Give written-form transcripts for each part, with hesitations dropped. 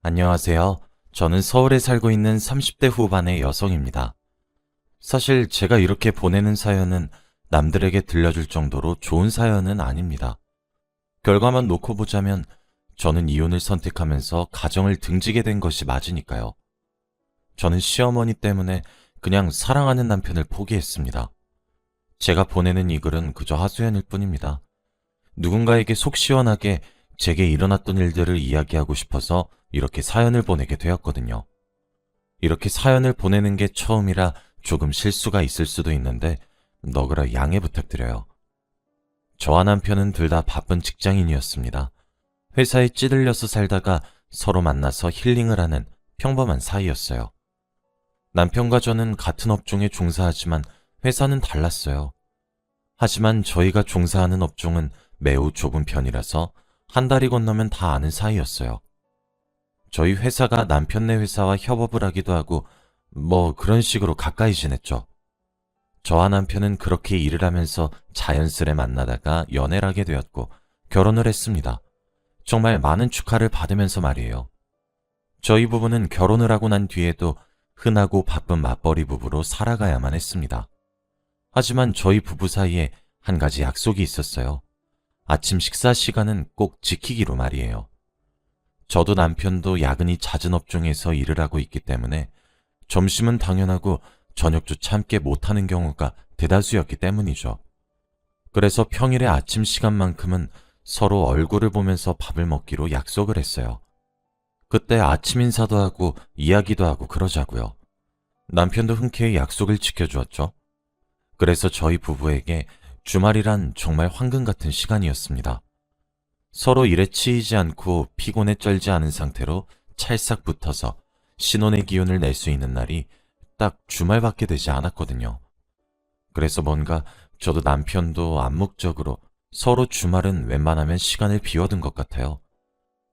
안녕하세요. 저는 서울에 살고 있는 30대 후반의 여성입니다. 사실 제가 이렇게 보내는 사연은 남들에게 들려줄 정도로 좋은 사연은 아닙니다. 결과만 놓고 보자면 저는 이혼을 선택하면서 가정을 등지게 된 것이 맞으니까요. 저는 시어머니 때문에 그냥 사랑하는 남편을 포기했습니다. 제가 보내는 이 글은 그저 하소연일 뿐입니다. 누군가에게 속 시원하게 제게 일어났던 일들을 이야기하고 싶어서 이렇게 사연을 보내게 되었거든요. 이렇게 사연을 보내는 게 처음이라 조금 실수가 있을 수도 있는데 너그러 양해 부탁드려요. 저와 남편은 둘 다 바쁜 직장인이었습니다. 회사에 찌들려서 살다가 서로 만나서 힐링을 하는 평범한 사이였어요. 남편과 저는 같은 업종에 종사하지만 회사는 달랐어요. 하지만 저희가 종사하는 업종은 매우 좁은 편이라서 한 달이 건너면 다 아는 사이였어요. 저희 회사가 남편네 회사와 협업을 하기도 하고 그런 식으로 가까이 지냈죠. 저와 남편은 그렇게 일을 하면서 자연스레 만나다가 연애를 하게 되었고 결혼을 했습니다. 정말 많은 축하를 받으면서 말이에요. 저희 부부는 결혼을 하고 난 뒤에도 흔하고 바쁜 맞벌이 부부로 살아가야만 했습니다. 하지만 저희 부부 사이에 한 가지 약속이 있었어요. 아침 식사 시간은 꼭 지키기로 말이에요. 저도 남편도 야근이 잦은 업종에서 일을 하고 있기 때문에 점심은 당연하고 저녁조차 함께 못하는 경우가 대다수였기 때문이죠. 그래서 평일에 아침 시간만큼은 서로 얼굴을 보면서 밥을 먹기로 약속을 했어요. 그때 아침 인사도 하고 이야기도 하고 그러자고요. 남편도 흔쾌히 약속을 지켜주었죠. 그래서 저희 부부에게 주말이란 정말 황금 같은 시간이었습니다. 서로 일에 치이지 않고 피곤에 쩔지 않은 상태로 찰싹 붙어서 신혼의 기운을 낼 수 있는 날이 딱 주말밖에 되지 않았거든요. 그래서 뭔가 저도 남편도 암묵적으로 서로 주말은 웬만하면 시간을 비워둔 것 같아요.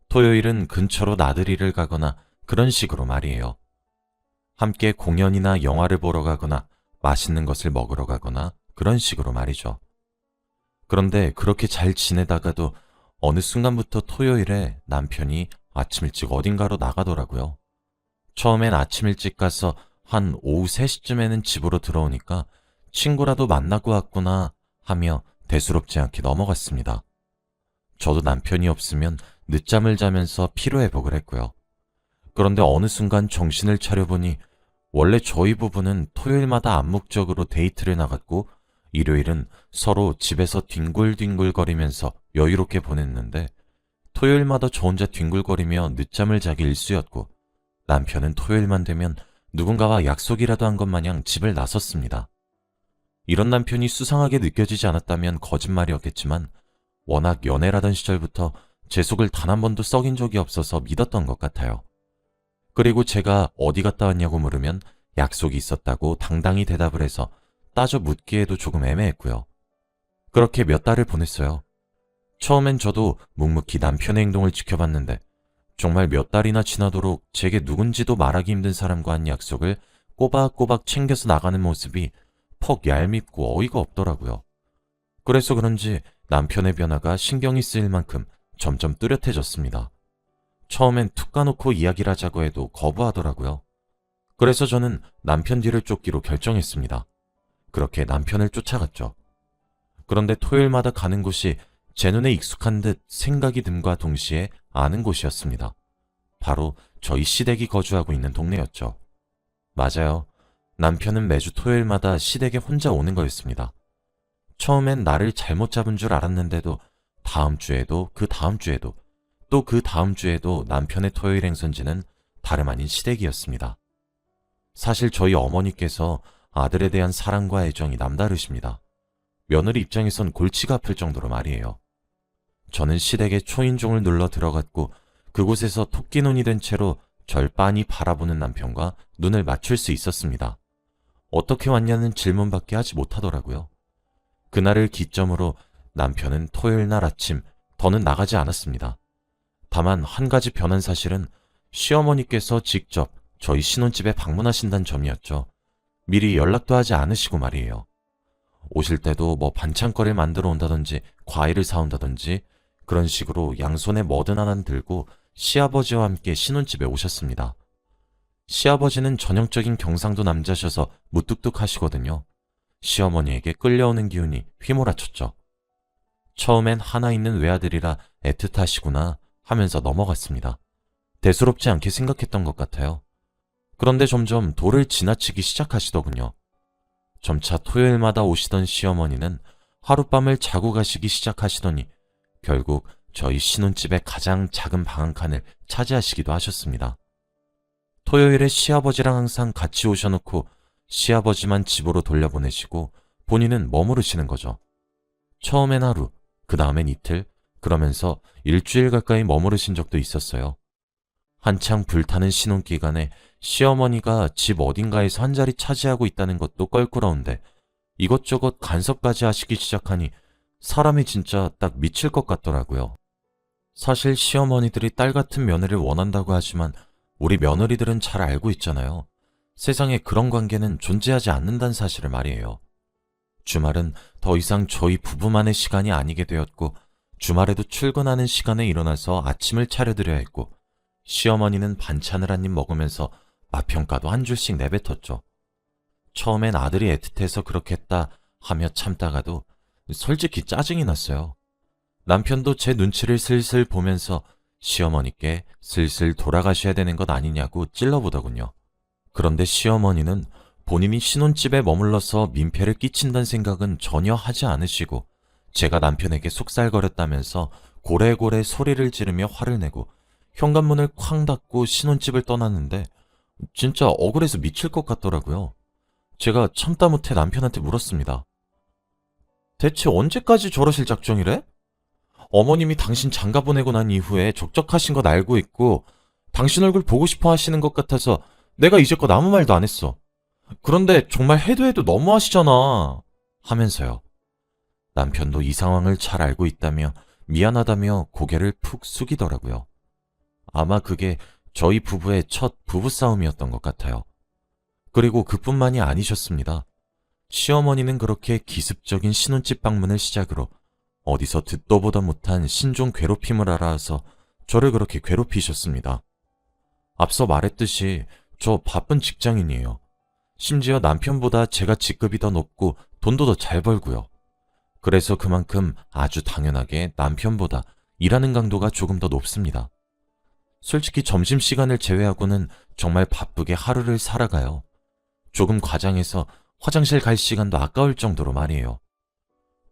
토요일은 근처로 나들이를 가거나 그런 식으로 말이에요. 함께 공연이나 영화를 보러 가거나 맛있는 것을 먹으러 가거나 그런 식으로 말이죠. 그런데 그렇게 잘 지내다가도 어느 순간부터 토요일에 남편이 아침 일찍 어딘가로 나가더라고요. 처음엔 아침 일찍 가서 한 오후 3시쯤에는 집으로 들어오니까 친구라도 만나고 왔구나 하며 대수롭지 않게 넘어갔습니다. 저도 남편이 없으면 늦잠을 자면서 피로회복을 했고요. 그런데 어느 순간 정신을 차려보니 원래 저희 부부는 토요일마다 암묵적으로 데이트를 나갔고 일요일은 서로 집에서 뒹굴뒹굴거리면서 여유롭게 보냈는데 토요일마다 저 혼자 뒹굴거리며 늦잠을 자기 일쑤였고 남편은 토요일만 되면 누군가와 약속이라도 한 것 마냥 집을 나섰습니다. 이런 남편이 수상하게 느껴지지 않았다면 거짓말이었겠지만 워낙 연애라던 시절부터 제 속을 단 한 번도 썩인 적이 없어서 믿었던 것 같아요. 그리고 제가 어디 갔다 왔냐고 물으면 약속이 있었다고 당당히 대답을 해서 따져 묻기에도 조금 애매했고요. 그렇게 몇 달을 보냈어요. 처음엔 저도 묵묵히 남편의 행동을 지켜봤는데 정말 몇 달이나 지나도록 제게 누군지도 말하기 힘든 사람과 한 약속을 꼬박꼬박 챙겨서 나가는 모습이 퍽 얄밉고 어이가 없더라고요. 그래서 그런지 남편의 변화가 신경이 쓰일 만큼 점점 뚜렷해졌습니다. 처음엔 툭 까놓고 이야기를 하자고 해도 거부하더라고요. 그래서 저는 남편 뒤를 쫓기로 결정했습니다. 그렇게 남편을 쫓아갔죠. 그런데 토요일마다 가는 곳이 제 눈에 익숙한 듯 생각이 듦과 동시에 아는 곳이었습니다. 바로 저희 시댁이 거주하고 있는 동네였죠. 맞아요. 남편은 매주 토요일마다 시댁에 혼자 오는 거였습니다. 처음엔 나를 잘못 잡은 줄 알았는데도 다음 주에도 그 다음 주에도 또 그 다음 주에도 남편의 토요일 행선지는 다름 아닌 시댁이었습니다. 사실 저희 어머니께서 아들에 대한 사랑과 애정이 남다르십니다. 며느리 입장에선 골치가 아플 정도로 말이에요. 저는 시댁에 초인종을 눌러 들어갔고 그곳에서 토끼눈이 된 채로 절 빤히 바라보는 남편과 눈을 맞출 수 있었습니다. 어떻게 왔냐는 질문밖에 하지 못하더라고요. 그날을 기점으로 남편은 토요일 날 아침 더는 나가지 않았습니다. 다만 한 가지 변한 사실은 시어머니께서 직접 저희 신혼집에 방문하신다는 점이었죠. 미리 연락도 하지 않으시고 말이에요. 오실 때도 반찬거리를 만들어 온다든지 과일을 사온다든지 그런 식으로 양손에 뭐든 하나 들고 시아버지와 함께 신혼집에 오셨습니다. 시아버지는 전형적인 경상도 남자셔서 무뚝뚝하시거든요. 시어머니에게 끌려오는 기운이 휘몰아쳤죠. 처음엔 하나 있는 외아들이라 애틋하시구나 하면서 넘어갔습니다. 대수롭지 않게 생각했던 것 같아요. 그런데 점점 도를 지나치기 시작하시더군요. 점차 토요일마다 오시던 시어머니는 하룻밤을 자고 가시기 시작하시더니 결국 저희 신혼집의 가장 작은 방 한 칸을 차지하시기도 하셨습니다. 토요일에 시아버지랑 항상 같이 오셔놓고 시아버지만 집으로 돌려보내시고 본인은 머무르시는 거죠. 처음엔 하루, 그 다음엔 이틀, 그러면서 일주일 가까이 머무르신 적도 있었어요. 한창 불타는 신혼기간에 시어머니가 집 어딘가에서 한 자리 차지하고 있다는 것도 껄끄러운데 이것저것 간섭까지 하시기 시작하니 사람이 진짜 딱 미칠 것 같더라고요. 사실 시어머니들이 딸 같은 며느리를 원한다고 하지만 우리 며느리들은 잘 알고 있잖아요. 세상에 그런 관계는 존재하지 않는다는 사실을 말이에요. 주말은 더 이상 저희 부부만의 시간이 아니게 되었고 주말에도 출근하는 시간에 일어나서 아침을 차려드려야 했고 시어머니는 반찬을 한 입 먹으면서 맛평가도 한 줄씩 내뱉었죠. 처음엔 아들이 애틋해서 그렇게 했다 하며 참다가도 솔직히 짜증이 났어요. 남편도 제 눈치를 슬슬 보면서 시어머니께 슬슬 돌아가셔야 되는 것 아니냐고 찔러보더군요. 그런데 시어머니는 본인이 신혼집에 머물러서 민폐를 끼친다는 생각은 전혀 하지 않으시고 제가 남편에게 속살거렸다면서 고래고래 소리를 지르며 화를 내고 현관문을 쾅 닫고 신혼집을 떠났는데 진짜 억울해서 미칠 것 같더라고요. 제가 참다 못해 남편한테 물었습니다. 대체 언제까지 저러실 작정이래? 어머님이 당신 장가 보내고 난 이후에 적적하신 건 알고 있고 당신 얼굴 보고 싶어 하시는 것 같아서 내가 이제껏 아무 말도 안 했어. 그런데 정말 해도 해도 너무하시잖아. 하면서요. 남편도 이 상황을 잘 알고 있다며 미안하다며 고개를 푹 숙이더라고요. 아마 그게 저희 부부의 첫 부부싸움이었던 것 같아요. 그리고 그뿐만이 아니셨습니다. 시어머니는 그렇게 기습적인 신혼집 방문을 시작으로 어디서 듣도 보도 못한 신종 괴롭힘을 알아서 저를 그렇게 괴롭히셨습니다. 앞서 말했듯이 저 바쁜 직장인이에요. 심지어 남편보다 제가 직급이 더 높고 돈도 더 잘 벌고요. 그래서 그만큼 아주 당연하게 남편보다 일하는 강도가 조금 더 높습니다. 솔직히 점심시간을 제외하고는 정말 바쁘게 하루를 살아가요. 조금 과장해서 화장실 갈 시간도 아까울 정도로 말이에요.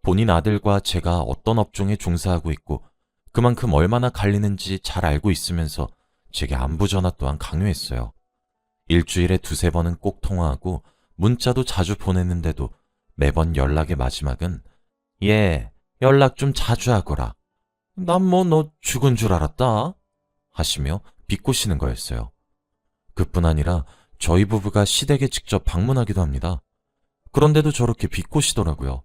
본인 아들과 제가 어떤 업종에 종사하고 있고 그만큼 얼마나 갈리는지 잘 알고 있으면서 제게 안부 전화 또한 강요했어요. 일주일에 두세 번은 꼭 통화하고 문자도 자주 보냈는데도 매번 연락의 마지막은 예, 연락 좀 자주 하거라. 난 뭐 너 죽은 줄 알았다. 하시며 비꼬시는 거였어요. 그뿐 아니라 저희 부부가 시댁에 직접 방문하기도 합니다. 그런데도 저렇게 비꼬시더라고요.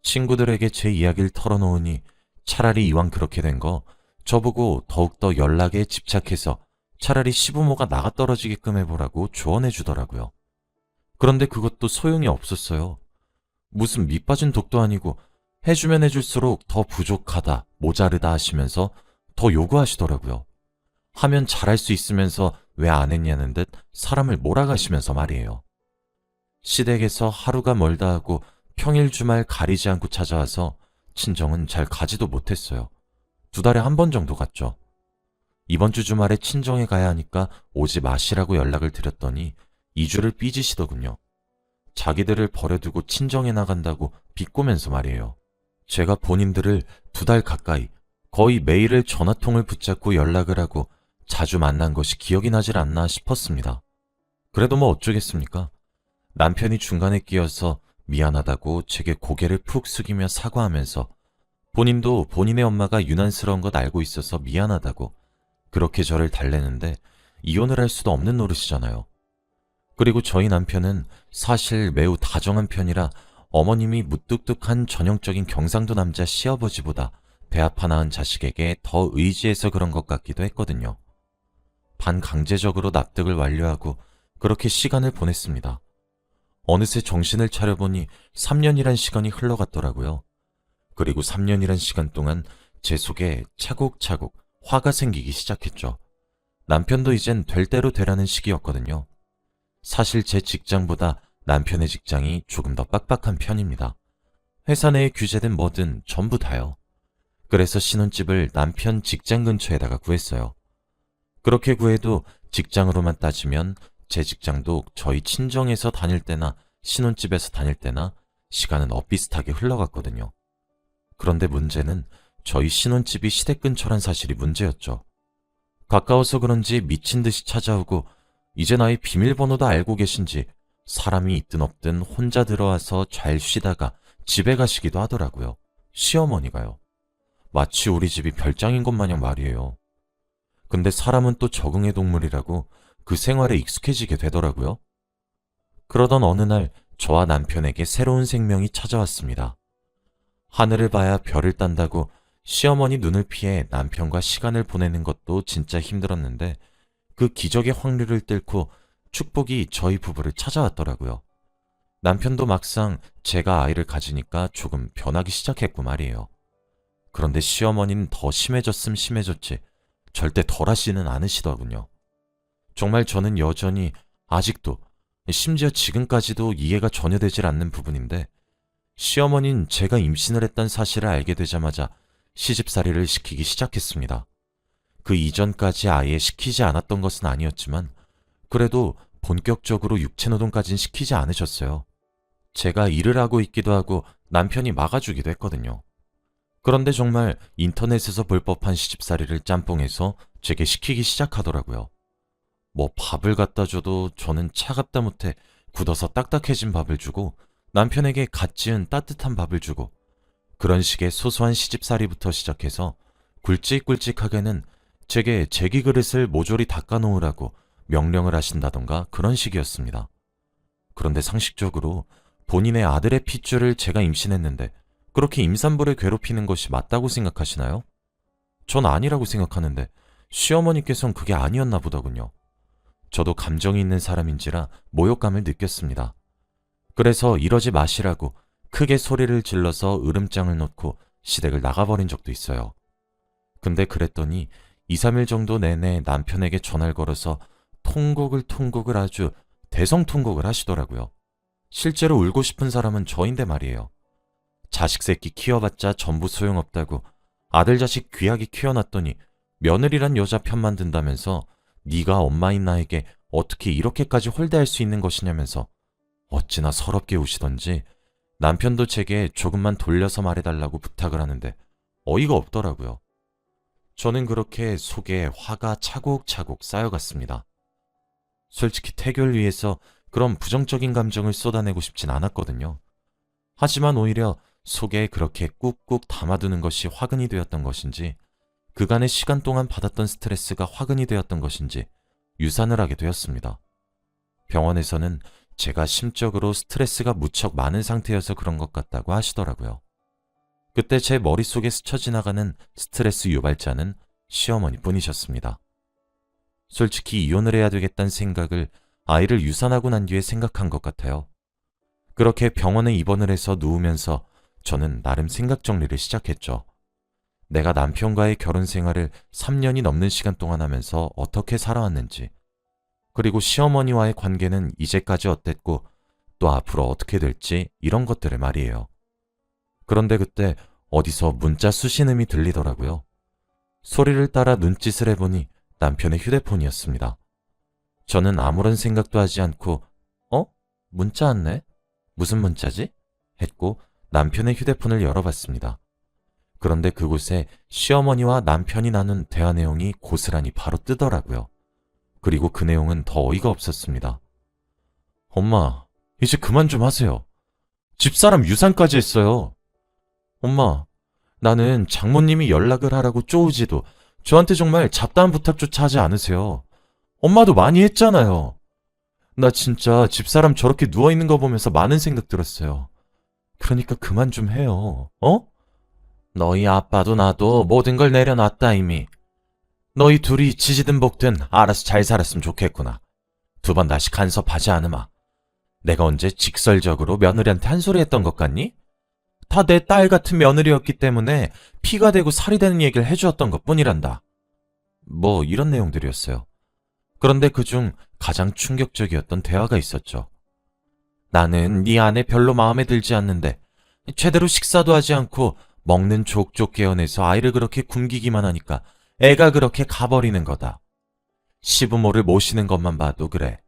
친구들에게 제 이야기를 털어놓으니 차라리 이왕 그렇게 된 거 저보고 더욱더 연락에 집착해서 차라리 시부모가 나가 떨어지게끔 해보라고 조언해 주더라고요. 그런데 그것도 소용이 없었어요. 무슨 밑빠진 독도 아니고 해주면 해줄수록 더 부족하다, 모자르다 하시면서 더 요구하시더라고요. 하면 잘할 수 있으면서 왜 안 했냐는 듯 사람을 몰아가시면서 말이에요. 시댁에서 하루가 멀다 하고 평일 주말 가리지 않고 찾아와서 친정은 잘 가지도 못했어요. 2달에 한 번 정도 갔죠. 이번 주 주말에 친정에 가야 하니까 오지 마시라고 연락을 드렸더니 2주를 삐지시더군요. 자기들을 버려두고 친정에 나간다고 비꼬면서 말이에요. 제가 본인들을 2달 가까이 거의 매일을 전화통을 붙잡고 연락을 하고 자주 만난 것이 기억이 나질 않나 싶었습니다. 그래도 뭐 어쩌겠습니까? 남편이 중간에 끼어서 미안하다고 제게 고개를 푹 숙이며 사과하면서 본인도 본인의 엄마가 유난스러운 것 알고 있어서 미안하다고 그렇게 저를 달래는데 이혼을 할 수도 없는 노릇이잖아요. 그리고 저희 남편은 사실 매우 다정한 편이라 어머님이 무뚝뚝한 전형적인 경상도 남자 시아버지보다 배 아파 낳은 자식에게 더 의지해서 그런 것 같기도 했거든요. 반강제적으로 납득을 완료하고 그렇게 시간을 보냈습니다. 어느새 정신을 차려보니 3년이란 시간이 흘러갔더라고요. 그리고 3년이란 시간 동안 제 속에 차곡차곡 화가 생기기 시작했죠. 남편도 이젠 될 대로 되라는 시기였거든요. 사실 제 직장보다 남편의 직장이 조금 더 빡빡한 편입니다. 회사 내에 규제된 뭐든 전부 다요. 그래서 신혼집을 남편 직장 근처에다가 구했어요. 그렇게 구해도 직장으로만 따지면 제 직장도 저희 친정에서 다닐 때나 신혼집에서 다닐 때나 시간은 엇비슷하게 흘러갔거든요. 그런데 문제는 저희 신혼집이 시댁 근처란 사실이 문제였죠. 가까워서 그런지 미친 듯이 찾아오고 이제 나의 비밀번호도 알고 계신지 사람이 있든 없든 혼자 들어와서 잘 쉬다가 집에 가시기도 하더라고요. 시어머니가요. 마치 우리 집이 별장인 것 마냥 말이에요. 근데 사람은 또 적응의 동물이라고 그 생활에 익숙해지게 되더라고요. 그러던 어느 날 저와 남편에게 새로운 생명이 찾아왔습니다. 하늘을 봐야 별을 딴다고 시어머니 눈을 피해 남편과 시간을 보내는 것도 진짜 힘들었는데 그 기적의 확률을 뚫고 축복이 저희 부부를 찾아왔더라고요. 남편도 막상 제가 아이를 가지니까 조금 변하기 시작했고 말이에요. 그런데 시어머니는 더 심해졌음 심해졌지 절대 덜하지는 않으시더군요. 정말 저는 여전히 아직도 심지어 지금까지도 이해가 전혀 되질 않는 부분인데 시어머니는 제가 임신을 했다는 사실을 알게 되자마자 시집살이를 시키기 시작했습니다. 그 이전까지 아예 시키지 않았던 것은 아니었지만 그래도 본격적으로 육체노동까지는 시키지 않으셨어요. 제가 일을 하고 있기도 하고 남편이 막아주기도 했거든요. 그런데 정말 인터넷에서 볼 법한 시집살이를 짬뽕해서 제게 시키기 시작하더라고요. 뭐 밥을 갖다 줘도 저는 차갑다 못해 굳어서 딱딱해진 밥을 주고 남편에게 갓 지은 따뜻한 밥을 주고 그런 식의 소소한 시집살이부터 시작해서 굵직굵직하게는 제게 제기 그릇을 모조리 닦아놓으라고 명령을 하신다던가 그런 식이었습니다. 그런데 상식적으로 본인의 아들의 핏줄을 제가 임신했는데 그렇게 임산부를 괴롭히는 것이 맞다고 생각하시나요? 전 아니라고 생각하는데 시어머니께선 그게 아니었나 보더군요. 저도 감정이 있는 사람인지라 모욕감을 느꼈습니다. 그래서 이러지 마시라고 크게 소리를 질러서 으름장을 놓고 시댁을 나가버린 적도 있어요. 근데 그랬더니 2, 3일 정도 내내 남편에게 전화를 걸어서 통곡을 아주 대성통곡을 하시더라고요. 실제로 울고 싶은 사람은 저인데 말이에요. 자식 새끼 키워봤자 전부 소용없다고 아들 자식 귀하게 키워놨더니 며느리란 여자 편만 든다면서 네가 엄마인 나에게 어떻게 이렇게까지 홀대할 수 있는 것이냐면서 어찌나 서럽게 우시던지 남편도 제게 조금만 돌려서 말해달라고 부탁을 하는데 어이가 없더라고요. 저는 그렇게 속에 화가 차곡차곡 쌓여갔습니다. 솔직히 태교를 위해서 그런 부정적인 감정을 쏟아내고 싶진 않았거든요. 하지만 오히려 속에 그렇게 꾹꾹 담아두는 것이 화근이 되었던 것인지 그간의 시간 동안 받았던 스트레스가 화근이 되었던 것인지 유산을 하게 되었습니다. 병원에서는 제가 심적으로 스트레스가 무척 많은 상태여서 그런 것 같다고 하시더라고요. 그때 제 머릿속에 스쳐 지나가는 스트레스 유발자는 시어머니 뿐이셨습니다. 솔직히 이혼을 해야 되겠다는 생각을 아이를 유산하고 난 뒤에 생각한 것 같아요. 그렇게 병원에 입원을 해서 누우면서 저는 나름 생각 정리를 시작했죠. 내가 남편과의 결혼 생활을 3년이 넘는 시간 동안 하면서 어떻게 살아왔는지, 그리고 시어머니와의 관계는 이제까지 어땠고 또 앞으로 어떻게 될지 이런 것들을 말이에요. 그런데 그때 어디서 문자 수신음이 들리더라고요. 소리를 따라 눈짓을 해보니 남편의 휴대폰이었습니다. 저는 아무런 생각도 하지 않고 문자 왔네? 무슨 문자지? 했고 남편의 휴대폰을 열어봤습니다. 그런데 그곳에 시어머니와 남편이 나눈 대화 내용이 고스란히 바로 뜨더라고요. 그리고 그 내용은 더 어이가 없었습니다. 엄마, 이제 그만 좀 하세요. 집사람 유산까지 했어요. 엄마, 나는 장모님이 연락을 하라고 쪼우지도 저한테 정말 잡다한 부탁조차 하지 않으세요. 엄마도 많이 했잖아요. 나 진짜 집사람 저렇게 누워있는 거 보면서 많은 생각 들었어요. 그러니까 그만 좀 해요. 너희 아빠도 나도 모든 걸 내려놨다 이미. 너희 둘이 지지든 볶든 알아서 잘 살았으면 좋겠구나. 2번 다시 간섭하지 않으마. 내가 언제 직설적으로 며느리한테 한 소리 했던 것 같니? 다 내 딸 같은 며느리였기 때문에 피가 되고 살이 되는 얘기를 해주었던 것 뿐이란다. 뭐 이런 내용들이었어요. 그런데 그중 가장 충격적이었던 대화가 있었죠. 나는 네 아내 별로 마음에 들지 않는데 제대로 식사도 하지 않고 먹는 족족 깨어내서 아이를 그렇게 굶기기만 하니까 애가 그렇게 가버리는 거다. 시부모를 모시는 것만 봐도 그래.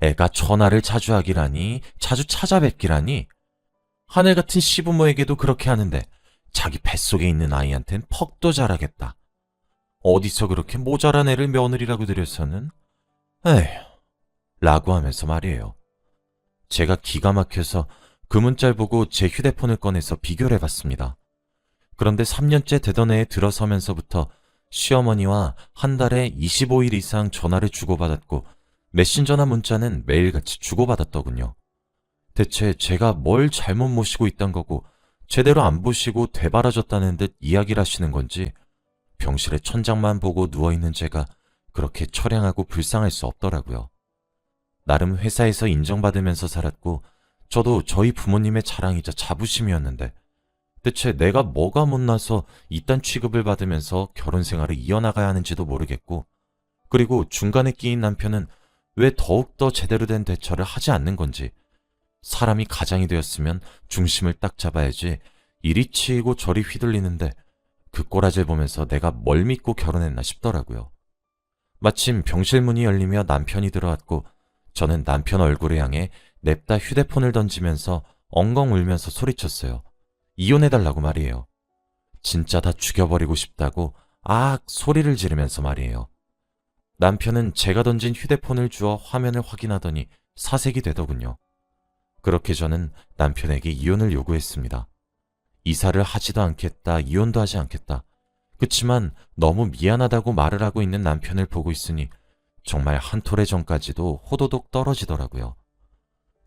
애가 전화를 자주 하기라니, 자주 찾아뵙기라니. 하늘 같은 시부모에게도 그렇게 하는데 자기 뱃속에 있는 아이한텐 퍽도 잘하겠다. 어디서 그렇게 모자란 애를 며느리라고 들여서는? 에휴, 라고 하면서 말이에요. 제가 기가 막혀서 그 문자를 보고 제 휴대폰을 꺼내서 비교를 해봤습니다. 그런데 3년째 되던 해에 들어서면서부터 시어머니와 한 달에 25일 이상 전화를 주고받았고 메신저나 문자는 매일같이 주고받았더군요. 대체 제가 뭘 잘못 모시고 있던 거고 제대로 안 보시고 되바라졌다는 듯 이야기를 하시는 건지 병실에 천장만 보고 누워있는 제가 그렇게 처량하고 불쌍할 수 없더라고요. 나름 회사에서 인정받으면서 살았고 저도 저희 부모님의 자랑이자 자부심이었는데 대체 내가 뭐가 못나서 이딴 취급을 받으면서 결혼 생활을 이어나가야 하는지도 모르겠고 그리고 중간에 끼인 남편은 왜 더욱더 제대로 된 대처를 하지 않는 건지 사람이 가장이 되었으면 중심을 딱 잡아야지 이리 치이고 저리 휘둘리는데 그 꼬라지를 보면서 내가 뭘 믿고 결혼했나 싶더라고요. 마침 병실 문이 열리며 남편이 들어왔고 저는 남편 얼굴을 향해 냅다 휴대폰을 던지면서 엉엉 울면서 소리쳤어요. 이혼해달라고 말이에요. 진짜 다 죽여버리고 싶다고 소리를 지르면서 말이에요. 남편은 제가 던진 휴대폰을 주어 화면을 확인하더니 사색이 되더군요. 그렇게 저는 남편에게 이혼을 요구했습니다. 이사를 하지도 않겠다, 이혼도 하지 않겠다. 그치만 너무 미안하다고 말을 하고 있는 남편을 보고 있으니 정말 한 톨의 전까지도 호도독 떨어지더라고요.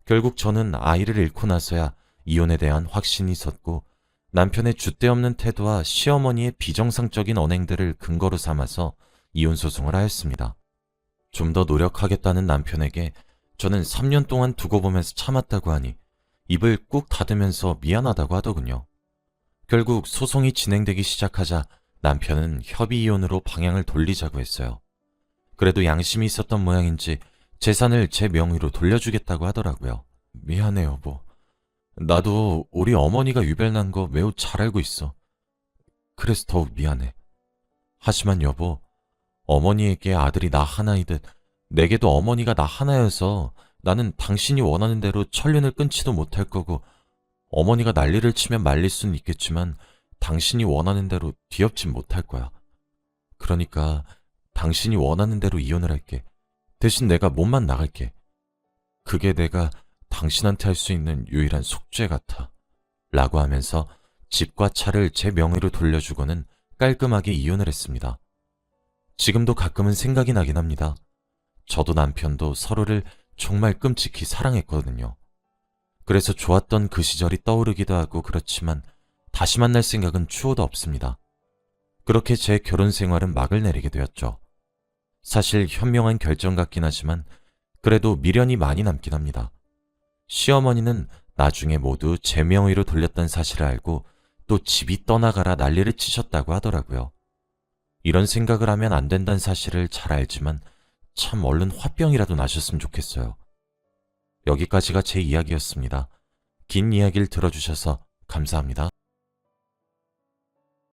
결국 저는 아이를 잃고 나서야 이혼에 대한 확신이 섰고 남편의 줏대없는 태도와 시어머니의 비정상적인 언행들을 근거로 삼아서 이혼 소송을 하였습니다. 좀 더 노력하겠다는 남편에게 저는 3년 동안 두고 보면서 참았다고 하니 입을 꾹 닫으면서 미안하다고 하더군요. 결국 소송이 진행되기 시작하자 남편은 협의 이혼으로 방향을 돌리자고 했어요. 그래도 양심이 있었던 모양인지 재산을 제 명의로 돌려주겠다고 하더라고요. 미안해 여보. 나도 우리 어머니가 유별난 거 매우 잘 알고 있어. 그래서 더욱 미안해. 하지만 여보, 어머니에게 아들이 나 하나이듯 내게도 어머니가 나 하나여서 나는 당신이 원하는 대로 천륜을 끊지도 못할 거고 어머니가 난리를 치면 말릴 수는 있겠지만 당신이 원하는 대로 뒤엎진 못할 거야. 그러니까 당신이 원하는 대로 이혼을 할게. 대신 내가 몸만 나갈게. 그게 내가 당신한테 할 수 있는 유일한 속죄 같아. 라고 하면서 집과 차를 제 명의로 돌려주고는 깔끔하게 이혼을 했습니다. 지금도 가끔은 생각이 나긴 합니다. 저도 남편도 서로를 정말 끔찍히 사랑했거든요. 그래서 좋았던 그 시절이 떠오르기도 하고 그렇지만 다시 만날 생각은 추호도 없습니다. 그렇게 제 결혼 생활은 막을 내리게 되었죠. 사실 현명한 결정 같긴 하지만 그래도 미련이 많이 남긴 합니다. 시어머니는 나중에 모두 제 명의로 돌렸던 사실을 알고 또 집이 떠나가라 난리를 치셨다고 하더라고요. 이런 생각을 하면 안 된다는 사실을 잘 알지만 참 얼른 화병이라도 나셨으면 좋겠어요. 여기까지가 제 이야기였습니다. 긴 이야기를 들어주셔서 감사합니다.